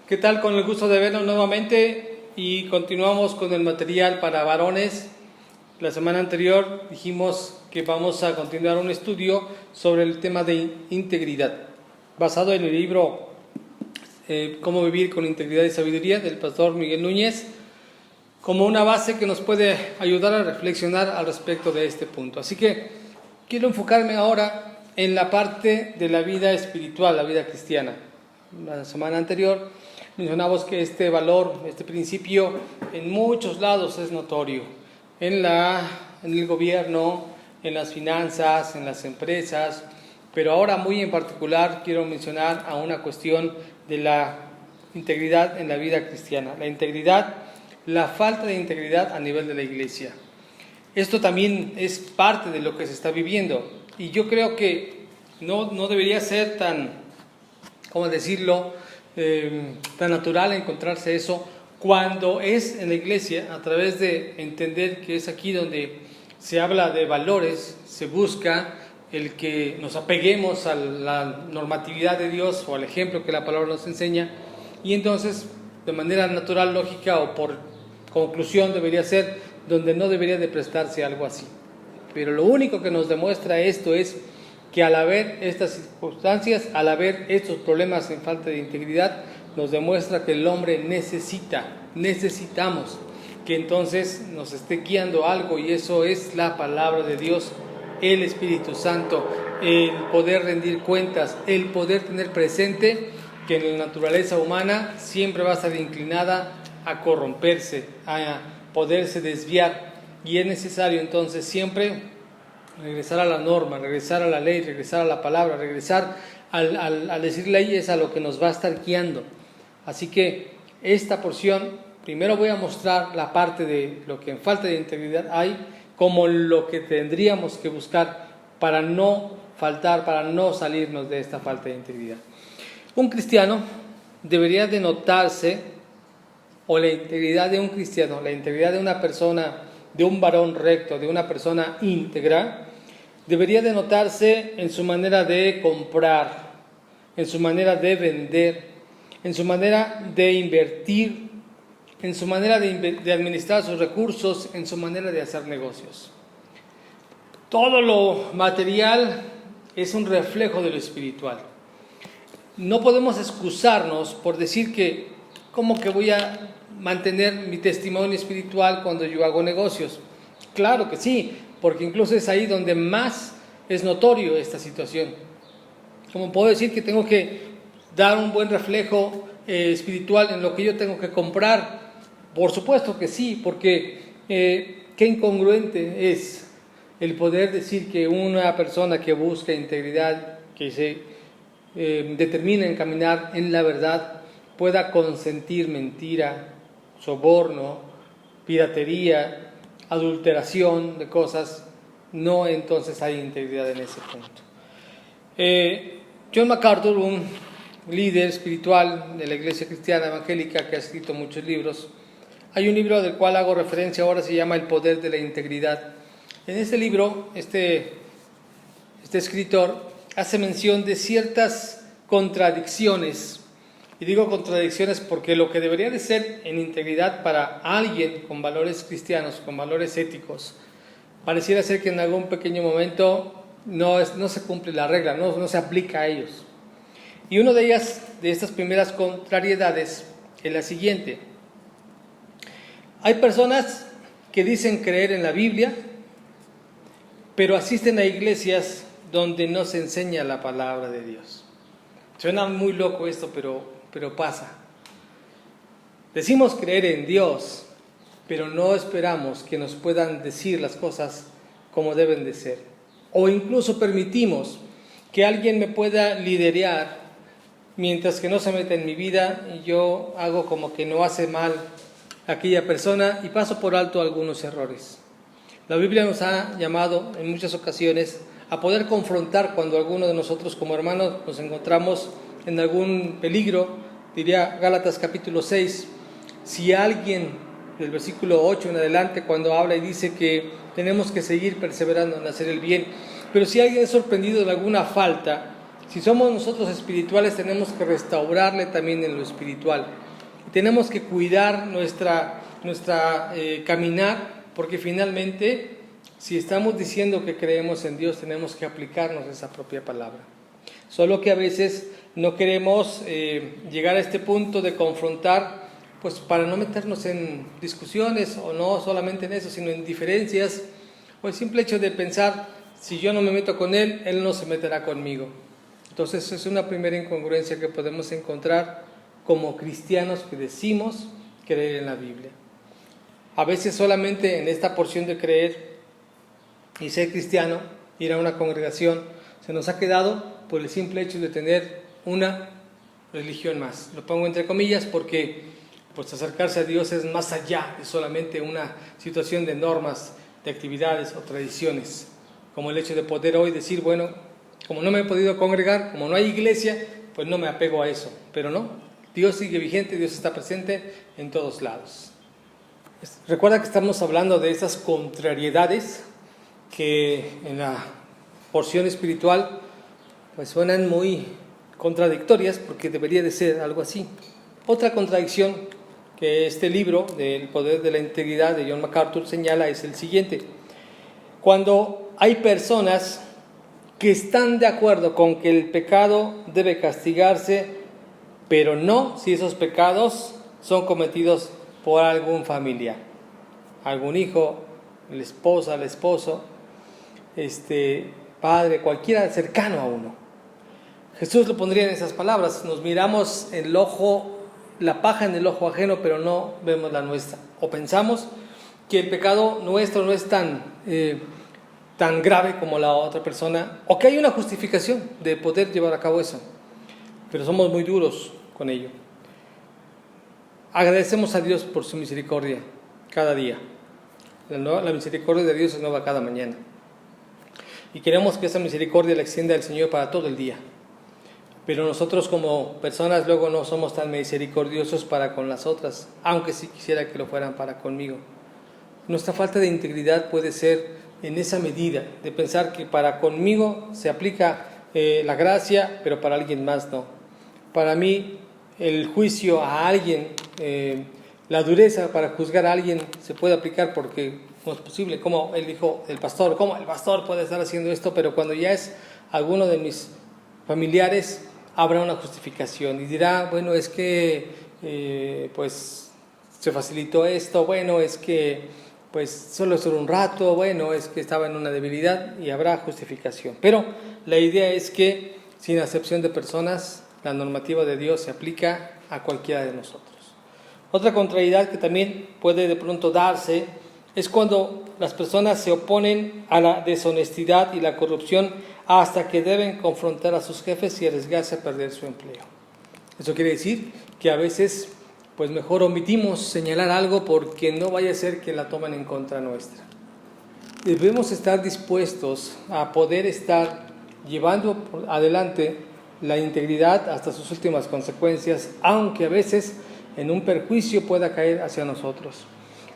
¿Qué tal? Con el gusto de vernos nuevamente y continuamos con el material para varones. La semana anterior dijimos que vamos a continuar un estudio sobre el tema de integridad, basado en el libro Cómo vivir con integridad y sabiduría del pastor Miguel Núñez, como una base que nos puede ayudar a reflexionar al respecto de este punto. Así que quiero enfocarme ahora en la parte de la vida espiritual, la vida cristiana. La semana anterior mencionamos que este valor, este principio, en muchos lados es notorio. En el gobierno, en las finanzas, en las empresas, pero ahora muy en particular quiero mencionar a una cuestión de la integridad en la vida cristiana. La integridad, la falta de integridad a nivel de la iglesia. Esto también es parte de lo que se está viviendo y yo creo que no debería ser tan, ¿cómo decirlo?, tan natural encontrarse eso cuando es en la iglesia, a través de entender que es aquí donde se habla de valores, se busca el que nos apeguemos a la normatividad de Dios o al ejemplo que la palabra nos enseña, y entonces de manera natural, lógica o por conclusión debería ser donde no debería de prestarse algo así. Pero lo único que nos demuestra esto es que al haber estas circunstancias, al haber estos problemas en falta de integridad, nos demuestra que el hombre necesitamos que entonces nos esté guiando algo, y eso es la palabra de Dios, el Espíritu Santo, el poder rendir cuentas, el poder tener presente que en la naturaleza humana siempre va a estar inclinada a corromperse, a poderse desviar, y es necesario entonces siempre regresar a la norma, regresar a la ley, regresar a la palabra, regresar al decir ley es a lo que nos va a estar guiando. Así que esta porción, primero voy a mostrar la parte de lo que en falta de integridad hay, como lo que tendríamos que buscar para no faltar, para no salirnos de esta falta de integridad. Un cristiano debería de notarse, o la integridad de un cristiano, la integridad de una persona, de un varón recto, de una persona íntegra, debería de notarse en su manera de comprar, en su manera de vender, en su manera de invertir, en su manera de administrar sus recursos, en su manera de hacer negocios. Todo lo material es un reflejo de lo espiritual. No podemos excusarnos por decir que, ¿cómo que voy a mantener mi testimonio espiritual cuando yo hago negocios? Claro que sí, porque incluso es ahí donde más es notorio esta situación. ¿Cómo puedo decir que tengo que dar un buen reflejo espiritual en lo que yo tengo que comprar? Por supuesto que sí, porque qué incongruente es el poder decir que una persona que busca integridad, que se determina en caminar en la verdad, pueda consentir mentira, soborno, piratería, adulteración de cosas. No, entonces hay integridad en ese punto. John MacArthur, un líder espiritual de la iglesia cristiana evangélica que ha escrito muchos libros, hay un libro del cual hago referencia ahora, se llama El poder de la integridad. En este libro, este escritor hace mención de ciertas contradicciones, y digo contradicciones porque lo que debería de ser en integridad para alguien con valores cristianos, con valores éticos, pareciera ser que en algún pequeño momento no se cumple la regla, no se aplica a ellos. Y una de ellas, de estas primeras contrariedades, es la siguiente. Hay personas que dicen creer en la Biblia, pero asisten a iglesias donde no se enseña la palabra de Dios. Suena muy loco esto, pero pasa. Decimos creer en Dios, pero no esperamos que nos puedan decir las cosas como deben de ser. O incluso permitimos que alguien me pueda liderar mientras que no se meta en mi vida y yo hago como que no hace mal a aquella persona y paso por alto algunos errores. La Biblia nos ha llamado en muchas ocasiones a poder confrontar cuando alguno de nosotros como hermanos nos encontramos en algún peligro. Diría Gálatas capítulo 6, si alguien, del versículo 8 en adelante, cuando habla y dice que tenemos que seguir perseverando en hacer el bien, pero si alguien es sorprendido de alguna falta, Si somos nosotros espirituales, tenemos que restaurarle también en lo espiritual. Tenemos que cuidar nuestra caminar, porque finalmente, si estamos diciendo que creemos en Dios, tenemos que aplicarnos esa propia palabra. Solo que a veces no queremos llegar a este punto de confrontar, pues para no meternos en discusiones, o no solamente en eso, sino en diferencias, o el simple hecho de pensar, si yo no me meto con Él, Él no se meterá conmigo. Entonces es una primera incongruencia que podemos encontrar como cristianos que decimos creer en la Biblia. A veces solamente en esta porción de creer y ser cristiano, ir a una congregación, se nos ha quedado por el simple hecho de tener una religión más. Lo pongo entre comillas porque pues acercarse a Dios es más allá de solamente una situación de normas, de actividades o tradiciones, como el hecho de poder hoy decir, bueno, como no me he podido congregar, como no hay iglesia, pues no me apego a eso, pero no, Dios sigue vigente, Dios está presente en todos lados. Recuerda que estamos hablando de esas contrariedades que en la porción espiritual pues suenan muy contradictorias, porque debería de ser algo así. Otra contradicción que este libro del poder de la integridad de John MacArthur señala es el siguiente: cuando hay personas que están de acuerdo con que el pecado debe castigarse, pero no si esos pecados son cometidos por algún familiar, algún hijo, la esposa, el esposo, padre, cualquiera cercano a uno. Jesús lo pondría en esas palabras: nos miramos la paja en el ojo ajeno, pero no vemos la nuestra. O pensamos que el pecado nuestro no es tan grave como la otra persona, o que hay una justificación de poder llevar a cabo eso, pero somos muy duros con ello. Agradecemos a Dios por su misericordia cada día. La misericordia de Dios es nueva cada mañana, y queremos que esa misericordia la extienda el Señor para todo el día. Pero nosotros como personas luego no somos tan misericordiosos para con las otras, aunque sí quisiera que lo fueran para conmigo. Nuestra falta de integridad puede ser en esa medida, de pensar que para conmigo se aplica la gracia, pero para alguien más no. Para mí el juicio a alguien, la dureza para juzgar a alguien se puede aplicar porque no es posible. Como él dijo, el pastor, ¿cómo el pastor puede estar haciendo esto? Pero cuando ya es alguno de mis familiares, habrá una justificación y dirá, bueno, es que pues se facilitó esto, bueno, es que pues solo es un rato, bueno, es que estaba en una debilidad, y habrá justificación. Pero la idea es que, sin acepción de personas, la normativa de Dios se aplica a cualquiera de nosotros. Otra contrariedad que también puede de pronto darse es cuando las personas se oponen a la deshonestidad y la corrupción hasta que deben confrontar a sus jefes y arriesgarse a perder su empleo. Eso quiere decir que a veces pues mejor omitimos señalar algo porque no vaya a ser que la tomen en contra nuestra. Debemos estar dispuestos a poder estar llevando adelante la integridad hasta sus últimas consecuencias, aunque a veces en un perjuicio pueda caer hacia nosotros.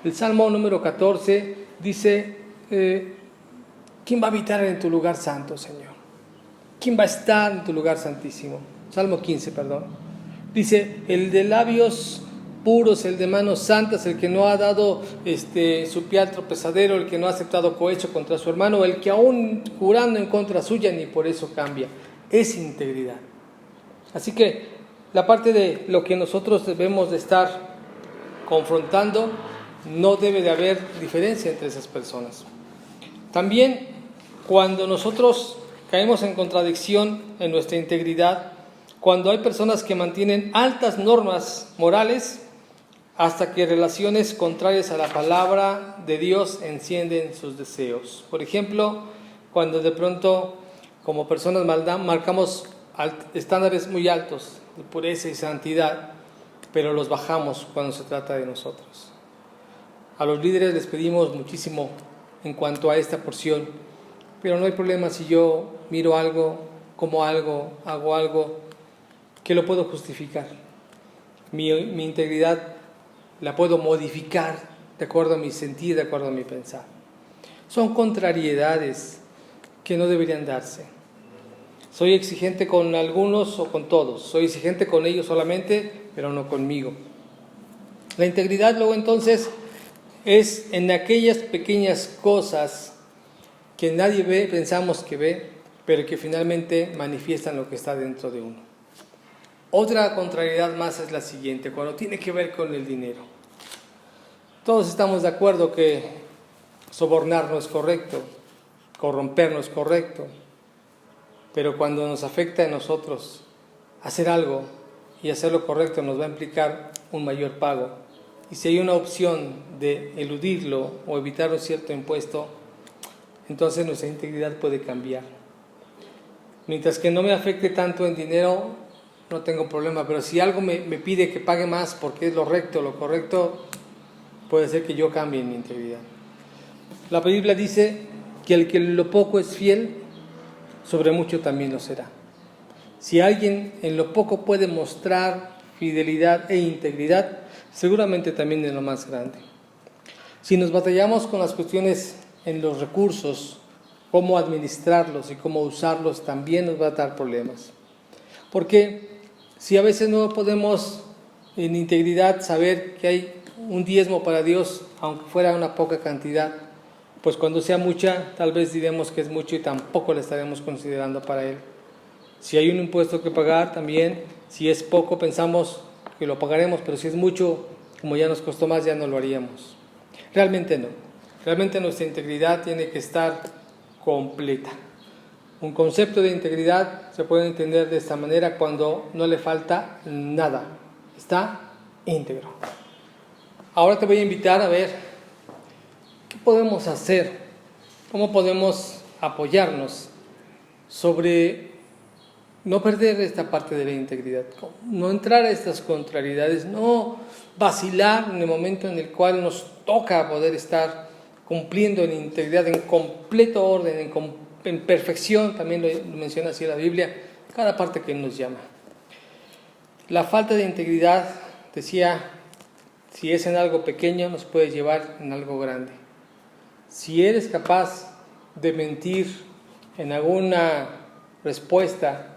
El Salmo número 14 dice, ¿quién va a habitar en tu lugar santo, Señor? ¿Quién va a estar en tu lugar santísimo? Salmo 15, perdón. Dice, el de labios puros, el de manos santas, el que no ha dado su pie al tropezadero, el que no ha aceptado cohecho contra su hermano, el que aún jurando en contra suya ni por eso cambia. Es integridad. Así que la parte de lo que nosotros debemos de estar confrontando, no debe de haber diferencia entre esas personas. También cuando nosotros caemos en contradicción en nuestra integridad, cuando hay personas que mantienen altas normas morales hasta que relaciones contrarias a la palabra de Dios encienden sus deseos. Por ejemplo, cuando de pronto como personas marcamos estándares muy altos de pureza y santidad, pero los bajamos cuando se trata de nosotros. A los líderes les pedimos muchísimo en cuanto a esta porción, pero no hay problema si yo miro algo, como algo, hago algo, que lo puedo justificar. Mi integridad la puedo modificar de acuerdo a mi sentir, de acuerdo a mi pensar. Son contrariedades que no deberían darse. Soy exigente con algunos o con todos. Soy exigente con ellos solamente, pero no conmigo. La integridad luego entonces es en aquellas pequeñas cosas que nadie ve, pensamos que ve, pero que finalmente manifiestan lo que está dentro de uno. Otra contrariedad más es la siguiente, cuando tiene que ver con el dinero. Todos estamos de acuerdo que sobornar no es correcto, corromper no es correcto, pero cuando nos afecta a nosotros hacer algo y hacerlo correcto nos va a implicar un mayor pago. Y si hay una opción de eludirlo o evitar un cierto impuesto, entonces nuestra integridad puede cambiar. Mientras que no me afecte tanto en dinero, no tengo problema, pero si algo me pide que pague más porque es lo recto, lo correcto, puede ser que yo cambie mi integridad. La Biblia dice que el que en lo poco es fiel, sobre mucho también lo será. Si alguien en lo poco puede mostrar fidelidad e integridad, seguramente también en lo más grande. Si nos batallamos con las cuestiones en los recursos, cómo administrarlos y cómo usarlos, también nos va a dar problemas. Porque si a veces no podemos en integridad saber que hay un diezmo para Dios, aunque fuera una poca cantidad, pues cuando sea mucha, tal vez diremos que es mucho y tampoco la estaremos considerando para Él. Si hay un impuesto que pagar, también, si es poco, pensamos que lo pagaremos, pero si es mucho, como ya nos costó más, ya no lo haríamos. Realmente no. Realmente nuestra integridad tiene que estar completa. Un concepto de integridad se puede entender de esta manera cuando no le falta nada. Está íntegro. Ahora te voy a invitar a ver qué podemos hacer, cómo podemos apoyarnos sobre no perder esta parte de la integridad, no entrar a estas contrariedades, no vacilar en el momento en el cual nos toca poder estar cumpliendo en integridad, en completo orden, en perfección, también lo menciona así la Biblia, cada parte que nos llama. La falta de integridad, decía, si es en algo pequeño, nos puede llevar en algo grande. Si eres capaz de mentir en alguna respuesta,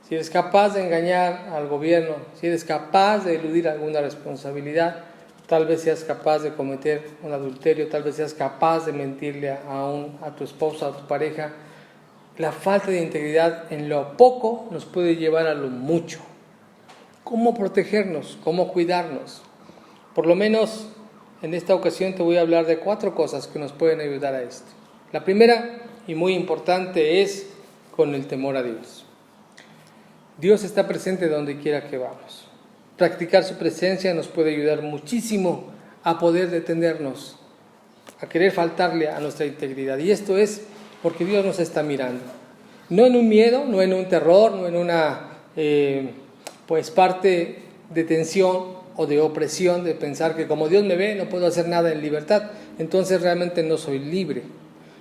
si eres capaz de engañar al gobierno, si eres capaz de eludir alguna responsabilidad, tal vez seas capaz de cometer un adulterio, tal vez seas capaz de mentirle a tu esposa, a tu pareja. La falta de integridad en lo poco nos puede llevar a lo mucho. ¿Cómo protegernos? ¿Cómo cuidarnos? Por lo menos en esta ocasión te voy a hablar de 4 cosas que nos pueden ayudar a esto. La primera, y muy importante, es con el temor a Dios. Dios está presente donde quiera que vamos. Practicar su presencia nos puede ayudar muchísimo a poder detenernos, a querer faltarle a nuestra integridad. Y esto es porque Dios nos está mirando. No en un miedo, no en un terror, no en una parte de tensión o de opresión, de pensar que como Dios me ve no puedo hacer nada en libertad, entonces realmente no soy libre.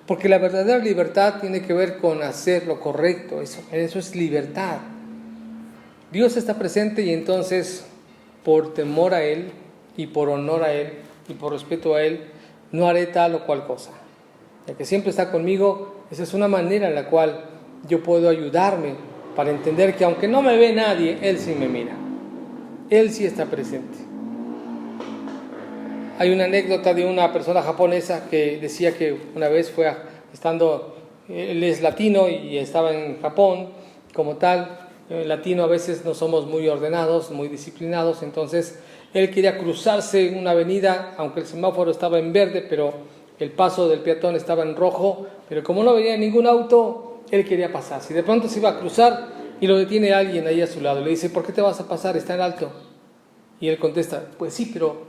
Porque la verdadera libertad tiene que ver con hacer lo correcto, eso es libertad. Dios está presente y entonces por temor a Él y por honor a Él y por respeto a Él no haré tal o cual cosa. Ya que siempre está conmigo, esa es una manera en la cual yo puedo ayudarme para entender que aunque no me ve nadie, Él sí me mira. Él sí está presente. Hay una anécdota de una persona japonesa que decía que una vez él es latino y estaba en Japón como tal. Latino a veces no somos muy ordenados, muy disciplinados, entonces él quería cruzarse una avenida, aunque el semáforo estaba en verde, pero el paso del peatón estaba en rojo, pero como no venía ningún auto, él quería pasar. Si de pronto se iba a cruzar y lo detiene alguien ahí a su lado, le dice, ¿por qué te vas a pasar? Está en alto. Y él contesta, pues sí, pero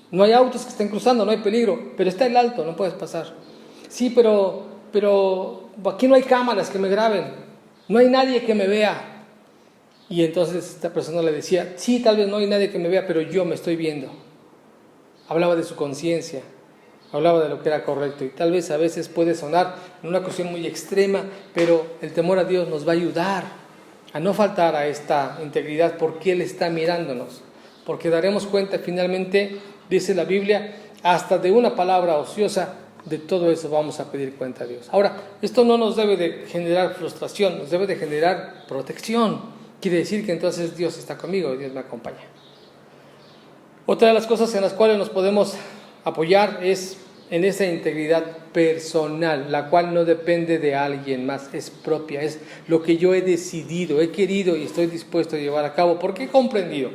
no hay autos que estén cruzando, no hay peligro, pero está en alto, no puedes pasar. Sí, pero aquí no hay cámaras que me graben, no hay nadie que me vea. Y entonces esta persona le decía, sí, tal vez no hay nadie que me vea, pero yo me estoy viendo. Hablaba de su conciencia, hablaba de lo que era correcto. Y tal vez a veces puede sonar en una cuestión muy extrema, pero el temor a Dios nos va a ayudar a no faltar a esta integridad porque Él está mirándonos. Porque daremos cuenta finalmente, dice la Biblia, hasta de una palabra ociosa de todo eso vamos a pedir cuenta a Dios. Ahora, esto no nos debe de generar frustración, nos debe de generar protección. Quiere decir que entonces Dios está conmigo y Dios me acompaña. Otra de las cosas en las cuales nos podemos apoyar es en esa integridad personal, la cual no depende de alguien más, es propia, es lo que yo he decidido, he querido y estoy dispuesto a llevar a cabo, porque he comprendido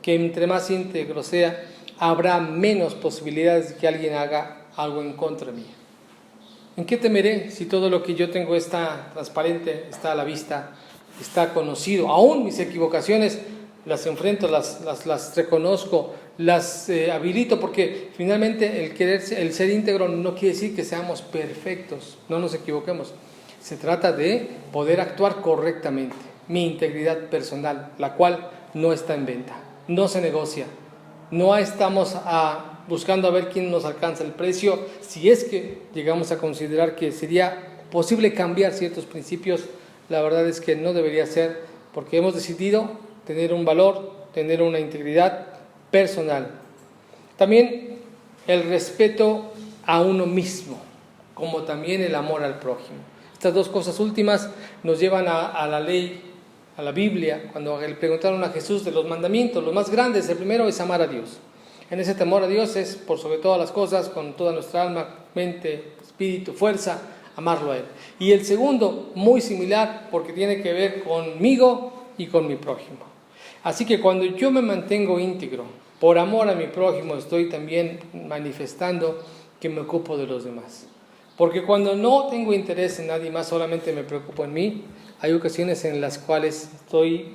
que entre más íntegro sea, habrá menos posibilidades de que alguien haga algo en contra mía. ¿En qué temeré si todo lo que yo tengo está transparente, está a la vista, está conocido? Aún mis equivocaciones las enfrento, las reconozco, las habilito, porque finalmente el ser íntegro no quiere decir que seamos perfectos, no nos equivoquemos. Se trata de poder actuar correctamente, mi integridad personal, la cual no está en venta, no se negocia, no estamos buscando a ver quién nos alcanza el precio. Si es que llegamos a considerar que sería posible cambiar ciertos principios, la verdad es que no debería ser, porque hemos decidido tener un valor, tener una integridad personal. También el respeto a uno mismo, como también el amor al prójimo. Estas dos cosas últimas nos llevan a la ley, a la Biblia. Cuando le preguntaron a Jesús de los mandamientos, los más grandes, el primero es amar a Dios. En ese temor a Dios es, por sobre todas las cosas, con toda nuestra alma, mente, espíritu, fuerza, amarlo a Él. Y el segundo, muy similar, porque tiene que ver conmigo y con mi prójimo. Así que cuando yo me mantengo íntegro, por amor a mi prójimo, estoy también manifestando que me ocupo de los demás. Porque cuando no tengo interés en nadie más, solamente me preocupo en mí, hay ocasiones en las cuales estoy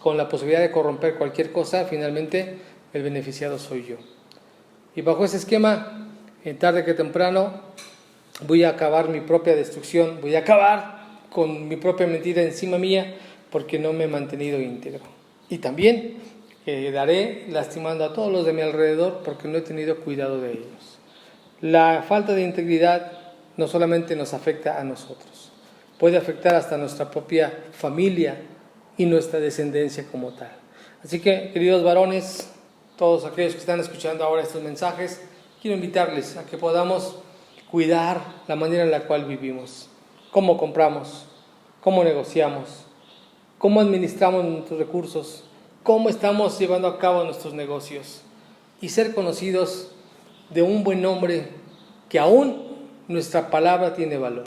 con la posibilidad de corromper cualquier cosa, finalmente el beneficiado soy yo. Y bajo ese esquema, tarde que temprano, voy a acabar mi propia destrucción, voy a acabar con mi propia mentira encima mía, porque no me he mantenido íntegro. Y también quedaré lastimando a todos los de mi alrededor porque no he tenido cuidado de ellos. La falta de integridad no solamente nos afecta a nosotros, puede afectar hasta nuestra propia familia y nuestra descendencia como tal. Así que, queridos varones, todos aquellos que están escuchando ahora estos mensajes, quiero invitarles a que podamos cuidar la manera en la cual vivimos, cómo compramos, cómo negociamos, cómo administramos nuestros recursos, cómo estamos llevando a cabo nuestros negocios, y ser conocidos de un buen nombre, que aún nuestra palabra tiene valor,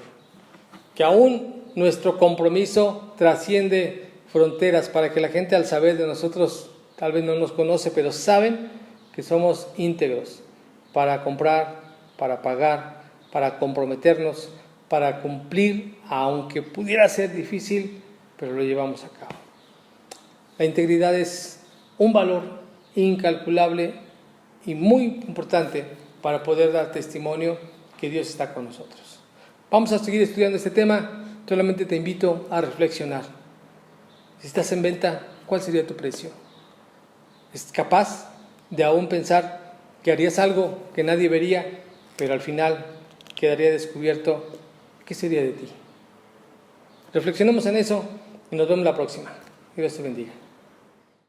que aún nuestro compromiso trasciende fronteras, para que la gente, al saber de nosotros, tal vez no nos conoce, pero saben que somos íntegros para comprar, para pagar, para comprometernos, para cumplir, aunque pudiera ser difícil, pero lo llevamos a cabo. La integridad es un valor incalculable y muy importante para poder dar testimonio que Dios está con nosotros. Vamos a seguir estudiando este tema. Solamente te invito a reflexionar. Si estás en venta, ¿cuál sería tu precio? ¿Es capaz de aún pensar que harías algo que nadie vería, pero al final quedaría descubierto? ¿Qué sería de ti? Reflexionemos en eso y nos vemos la próxima. Que Dios te bendiga.